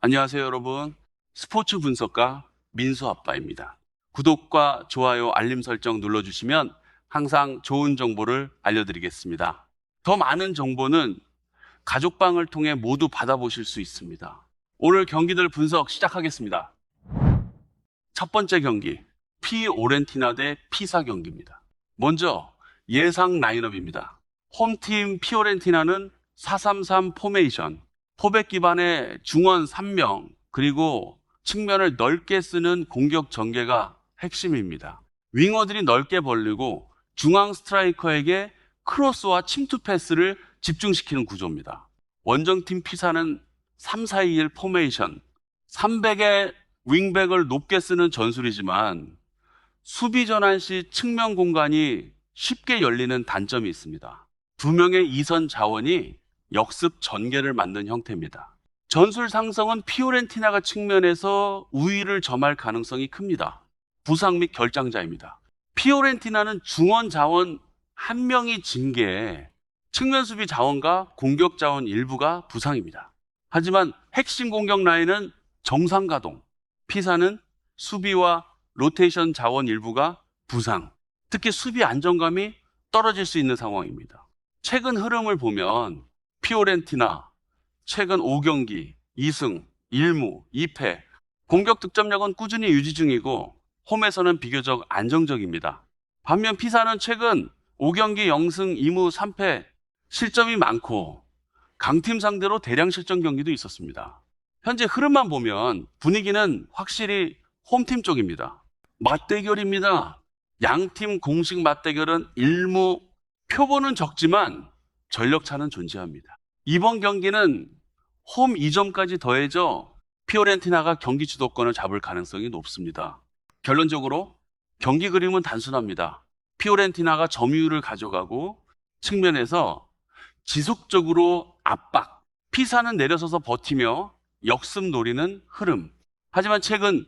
안녕하세요, 여러분. 스포츠 분석가 민수 아빠입니다. 구독과 좋아요, 알림 설정 눌러주시면 항상 좋은 정보를 알려드리겠습니다. 더 많은 정보는 가족방을 통해 모두 받아보실 수 있습니다. 오늘 경기들 분석 시작하겠습니다. 첫 번째 경기, 피오렌티나 대 피사 경기입니다. 먼저 예상 라인업입니다. 홈팀 피오렌티나는 4-3-3 포메이션, 포백 기반의 중원 3명, 그리고 측면을 넓게 쓰는 공격 전개가 핵심입니다. 윙어들이 넓게 벌리고 중앙 스트라이커에게 크로스와 침투 패스를 집중시키는 구조입니다. 원정팀 피사는 3-4-2-1 포메이션, 300의 윙백을 높게 쓰는 전술이지만 수비 전환 시 측면 공간이 쉽게 열리는 단점이 있습니다. 두 명의 이선 자원이 역습 전개를 만든 형태입니다. 전술 상성은 피오렌티나가 측면에서 우위를 점할 가능성이 큽니다. 부상 및 결장자입니다. 피오렌티나는 중원 자원 한 명이 징계에 측면 수비 자원과 공격 자원 일부가 부상입니다. 하지만 핵심 공격 라인은 정상 가동. 피사는 수비와 로테이션 자원 일부가 부상. 특히 수비 안정감이 떨어질 수 있는 상황입니다. 최근 흐름을 보면 피오렌티나 최근 5경기 2승 1무 2패, 공격 득점력은 꾸준히 유지 중이고 홈에서는 비교적 안정적입니다. 반면 피사는 최근 5경기 0승 2무 3패, 실점이 많고 강팀 상대로 대량 실점 경기도 있었습니다. 현재 흐름만 보면 분위기는 확실히 홈팀 쪽입니다. 맞대결입니다. 양팀 공식 맞대결은 1무, 표본은 적지만 전력차는 존재합니다. 이번 경기는 홈 2점까지 더해져 피오렌티나가 경기 주도권을 잡을 가능성이 높습니다. 결론적으로 경기 그림은 단순합니다. 피오렌티나가 점유율을 가져가고 측면에서 지속적으로 압박, 피사는 내려서서 버티며 역습 노리는 흐름. 하지만 최근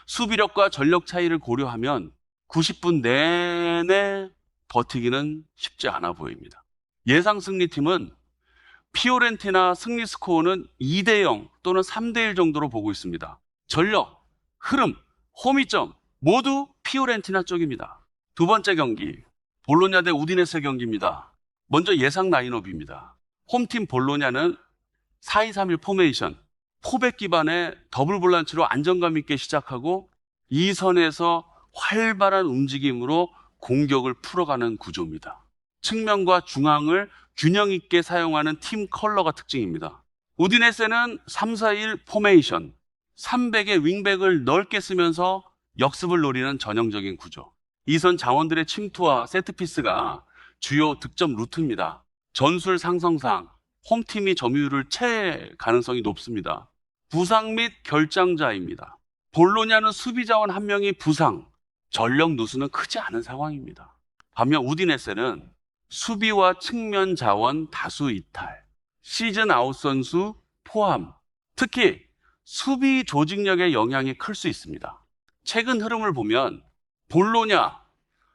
수비력과 전력 차이를 고려하면 90분 내내 버티기는 쉽지 않아 보입니다. 예상 승리팀은 피오렌티나 승리 스코어는 2대0 또는 3대1 정도로 보고 있습니다. 전력, 흐름, 홈이점 모두 피오렌티나 쪽입니다. 두 번째 경기, 볼로냐 대 우디네세 경기입니다. 먼저 예상 라인업입니다. 홈팀 볼로냐는 4-2-3-1 포메이션, 포백 기반의 더블 볼란치로 안정감 있게 시작하고 이 선에서 활발한 움직임으로 공격을 풀어가는 구조입니다. 측면과 중앙을 균형 있게 사용하는 팀 컬러가 특징입니다. 우디네세는 3-4-1 포메이션, 300의 윙백을 넓게 쓰면서 역습을 노리는 전형적인 구조. 이선 자원들의 침투와 세트피스가 주요 득점 루트입니다. 전술 상성상 홈팀이 점유율을 채 가능성이 높습니다. 부상 및 결장자입니다. 볼로냐는 수비 자원 한 명이 부상, 전력 누수는 크지 않은 상황입니다. 반면 우디네세는 수비와 측면 자원 다수 이탈, 시즌 아웃 선수 포함, 특히 수비 조직력의 영향이 클 수 있습니다. 최근 흐름을 보면 볼로냐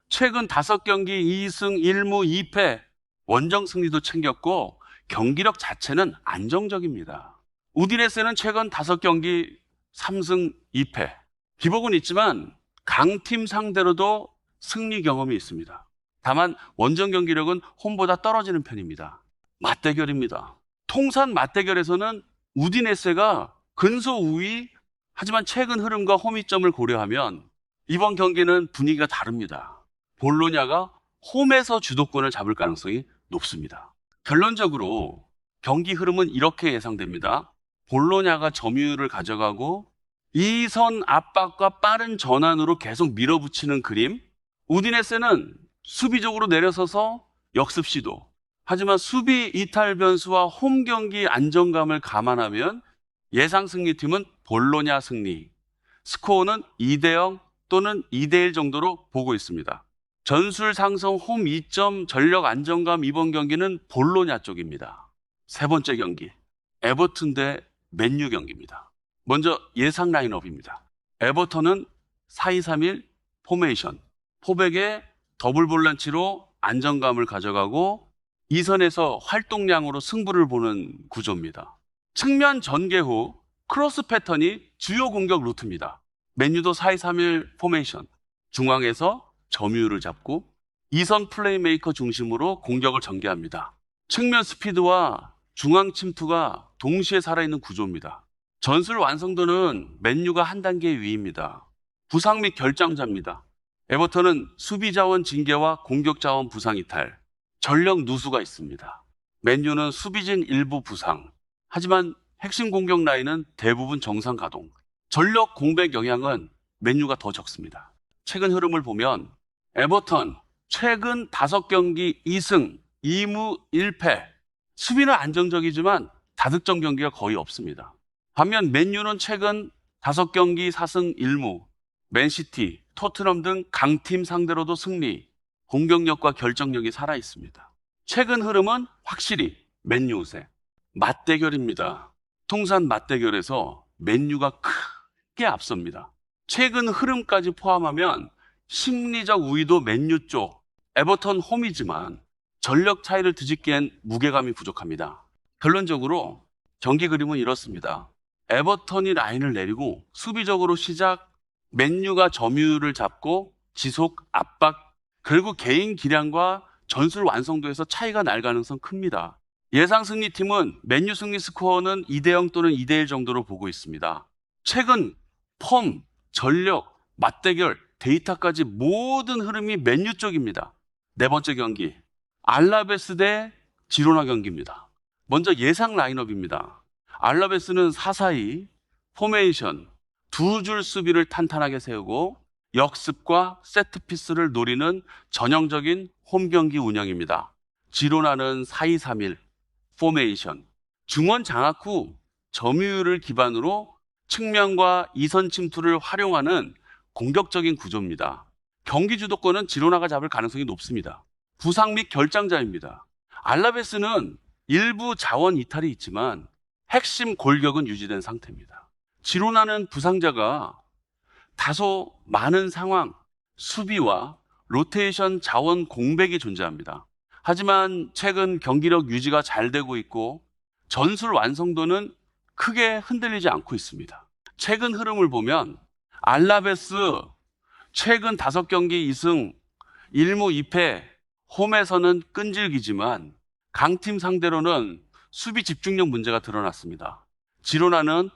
최근 5경기 2승 1무 2패, 원정 승리도 챙겼고 경기력 자체는 안정적입니다. 우디네세는 최근 5경기 3승 2패, 기복은 있지만 강팀 상대로도 승리 경험이 있습니다. 다만 원정 경기력은 홈보다 떨어지는 편입니다. 맞대결입니다. 통산 맞대결에서는 우디네세가 근소 우위, 하지만 최근 흐름과 홈이점을 고려하면 이번 경기는 분위기가 다릅니다. 볼로냐가 홈에서 주도권을 잡을 가능성이 높습니다. 결론적으로 경기 흐름은 이렇게 예상됩니다. 볼로냐가 점유율을 가져가고 이선 압박과 빠른 전환으로 계속 밀어붙이는 그림, 우디네세는 수비적으로 내려서서 역습 시도. 하지만 수비 이탈 변수와 홈 경기 안정감을 감안하면 예상 승리팀은 볼로냐 승리. 스코어는 2대0 또는 2대1 정도로 보고 있습니다. 전술 상성 홈 2점 전력 안정감 이번 경기는 볼로냐 쪽입니다. 세 번째 경기, 에버튼 대 맨유 경기입니다. 먼저 예상 라인업입니다. 에버턴은 4-2-3-1 포메이션, 포백의 더블 볼란치로 안정감을 가져가고 이선에서 활동량으로 승부를 보는 구조입니다. 측면 전개 후 크로스 패턴이 주요 공격 루트입니다. 맨유도 4-2-3-1 포메이션, 중앙에서 점유율을 잡고 2선 플레이메이커 중심으로 공격을 전개합니다. 측면 스피드와 중앙 침투가 동시에 살아있는 구조입니다. 전술 완성도는 맨유가 한 단계 위입니다. 부상 및 결장자입니다. 에버턴은 수비 자원 징계와 공격 자원 부상 이탈, 전력 누수가 있습니다. 맨유는 수비진 일부 부상, 하지만 핵심 공격 라인은 대부분 정상 가동. 전력 공백 영향은 맨유가 더 적습니다. 최근 흐름을 보면 에버턴 최근 5경기 2승 2무 1패, 수비는 안정적이지만 다득점 경기가 거의 없습니다. 반면 맨유는 최근 5경기 4승 1무, 맨시티, 토트넘 등 강팀 상대로도 승리, 공격력과 결정력이 살아있습니다. 최근 흐름은 확실히 맨유 우세. 맞대결입니다. 통산 맞대결에서 맨유가 크게 앞섭니다. 최근 흐름까지 포함하면 심리적 우위도 맨유 쪽, 에버턴 홈이지만 전력 차이를 뒤집기엔 무게감이 부족합니다. 결론적으로 경기 그림은 이렇습니다. 에버턴이 라인을 내리고 수비적으로 시작, 맨유가 점유율을 잡고 지속 압박, 결국 개인 기량과 전술 완성도에서 차이가 날 가능성 큽니다. 예상 승리팀은 맨유 승리 스코어는 2대0 또는 2대1 정도로 보고 있습니다. 최근 폼, 전력, 맞대결, 데이터까지 모든 흐름이 맨유 쪽입니다. 네 번째 경기, 알라베스 대 지로나 경기입니다. 먼저 예상 라인업입니다. 알라베스는 4-4-2 포메이션, 두 줄 수비를 탄탄하게 세우고 역습과 세트피스를 노리는 전형적인 홈 경기 운영입니다. 지로나는 4-2-3-1 포메이션, 중원 장악 후 점유율을 기반으로 측면과 2선 침투를 활용하는 공격적인 구조입니다. 경기 주도권은 지로나가 잡을 가능성이 높습니다. 부상 및 결장자입니다. 알라베스는 일부 자원 이탈이 있지만 핵심 골격은 유지된 상태입니다. 지로나는 부상자가 다소 많은 상황, 수비와 로테이션 자원 공백이 존재합니다. 하지만 최근 경기력 유지가 잘 되고 있고 전술 완성도는 크게 흔들리지 않고 있습니다. 최근 흐름을 보면 알라베스 최근 5경기 2승 1무 2패, 홈에서는 끈질기지만 강팀 상대로는 수비 집중력 문제가 드러났습니다. 지로나는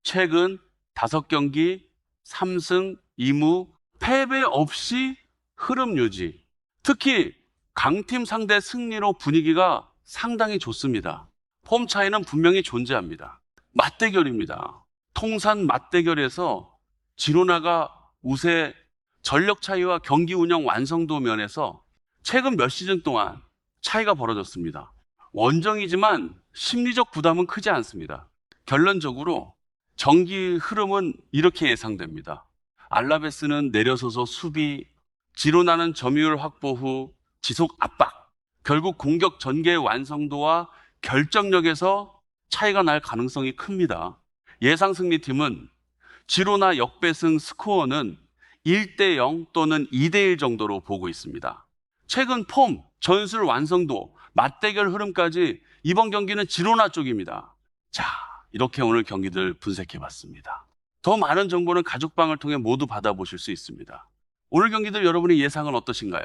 최근 5경기 3승 2무 패배 없이 흐름 유지. 특히 강팀 상대 승리로 분위기가 상당히 좋습니다. 폼 차이는 분명히 존재합니다. 맞대결입니다. 통산 맞대결에서 지로나가 우세, 전력 차이와 경기 운영 완성도 면에서 최근 몇 시즌 동안 차이가 벌어졌습니다. 원정이지만 심리적 부담은 크지 않습니다. 결론적으로 경기 흐름은 이렇게 예상됩니다. 알라베스는 내려서서 수비, 지로나는 점유율 확보 후 지속 압박, 결국 공격 전개의 완성도와 결정력에서 차이가 날 가능성이 큽니다. 예상 승리팀은 지로나 역배승 스코어는 1대0 또는 2대1 정도로 보고 있습니다. 최근 폼, 전술 완성도, 맞대결 흐름까지 이번 경기는 지로나 쪽입니다. 자, 이렇게 오늘 경기들 분석해봤습니다. 더 많은 정보는 가족방을 통해 모두 받아보실 수 있습니다. 오늘 경기들 여러분의 예상은 어떠신가요?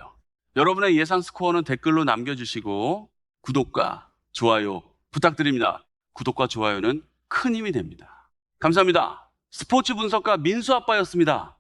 여러분의 예상 스코어는 댓글로 남겨주시고 구독과 좋아요 부탁드립니다. 구독과 좋아요는 큰 힘이 됩니다. 감사합니다. 스포츠 분석가 민수 아빠였습니다.